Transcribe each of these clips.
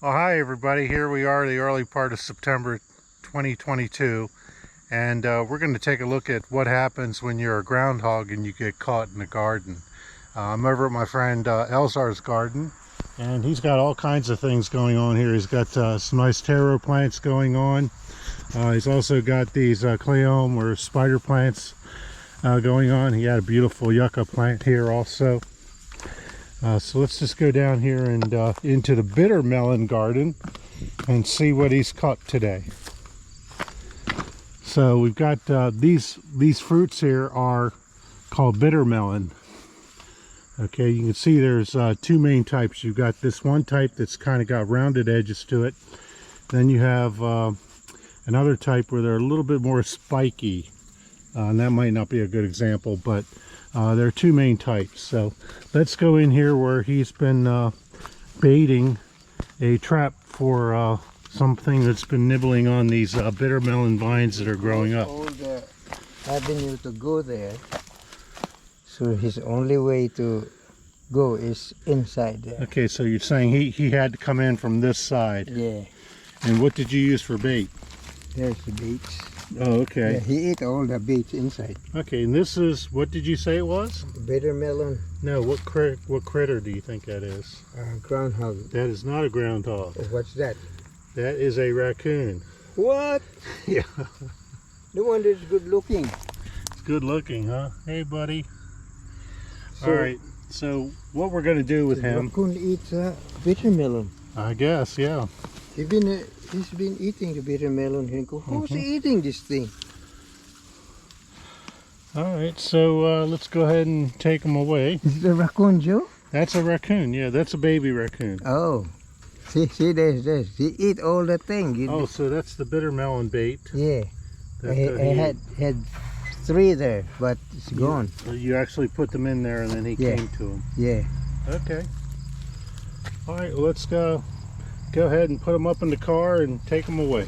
Well, hi everybody. Here we are, the early part of September 2022, and we're going to take a look at what happens when you're a groundhog and you get caught in the garden. I'm over at my friend Elizar's garden, and he's got all kinds of things going on here. He's got some nice taro plants going on. He's also got these cleome or spider plants going on. He had a beautiful yucca plant here also. So let's just go down here and into the bitter melon garden and see what he's caught today. So we've got these fruits here are called bitter melon. Okay, you can see there's two main types. You've got this one type that's kind of got rounded edges to it. Then you have another type where they're a little bit more spiky. And that might not be a good example, but there are two main types. So let's go in here where he's been baiting a trap for something that's been nibbling on these bitter melon vines that are growing up. All the avenue to go there, so his only way to go is inside there. Okay, so you're saying he had to come in from this side. Yeah. And what did you use for bait? There's the beets. Oh, okay. Yeah, he ate all the beets inside. Okay, and this is, what did you say it was? Bitter melon. No, what critter do you think that is? Groundhog. That is not a groundhog. What's that? That is a raccoon. What? Yeah. No wonder it's good looking. It's good looking, huh? Hey, buddy. So, all right, so what we're going to do with him... Raccoon eats bitter melon. I guess, yeah. He's been eating the bitter melon. He go, who's eating this thing? All right, so let's go ahead and take him away. Is it a raccoon, Joe? That's a raccoon, yeah. That's a baby raccoon. Oh, see, there's. He eat all the thing. Oh, so that's the bitter melon bait. Yeah, That, I had three there, but it's gone. So you actually put them in there, and then he came to them. Yeah. Okay. All right, well, let's go ahead and put them up in the car and take them away.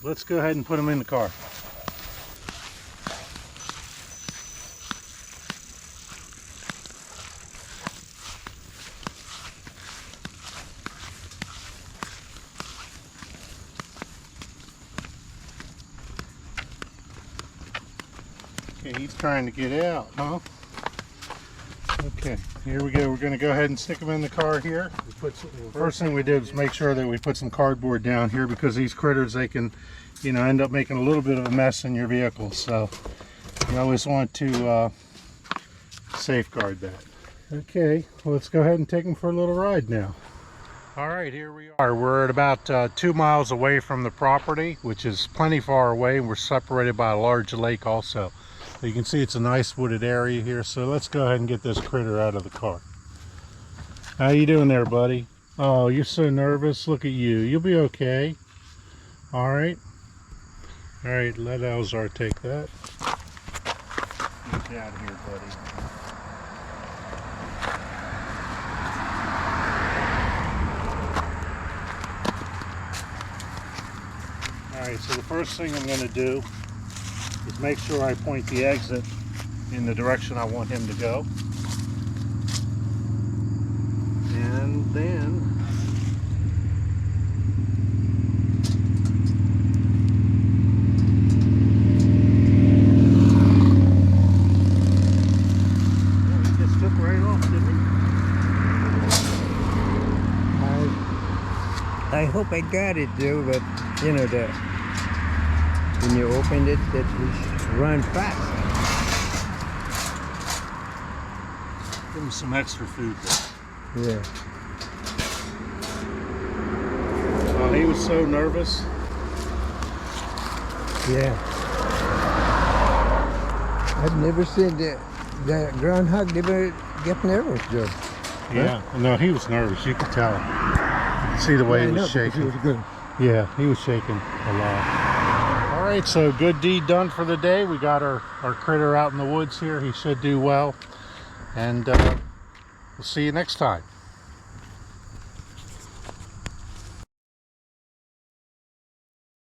Let's go ahead and put them in the car. Okay, he's trying to get out, huh? Okay, here we go. We're going to go ahead and stick them in the car here. First thing we did was make sure that we put some cardboard down here, because these critters, they can, you know, end up making a little bit of a mess in your vehicle. So you always want to safeguard that. Okay, well, let's go ahead and take them for a little ride now. All right, here we are. We're at about 2 miles away from the property, which is plenty far away, and we're separated by a large lake also. So you can see it's a nice wooded area here, so let's go ahead and get this critter out of the car. How you doing there, buddy? Oh, you're so nervous. Look at you. You'll be okay. All right. All right, let Elizar take that. Get out of here, buddy. All right, so the first thing I'm going to do is make sure I point the exit in the direction I want him to go. And then he just took right off, didn't he? I hope I got it, Joe, but you know that when you opened it, that we run fast. Give him some extra food there. Yeah. Oh, he was so nervous. Yeah. I've never seen the groundhog never get nervous, Joe. Yeah, no, he was nervous. You could tell. You could see the way he was shaking. He was good. Yeah, he was shaking a lot. All right, so good deed done for the day. We got our critter out in the woods here. He should do well. And we'll see you next time.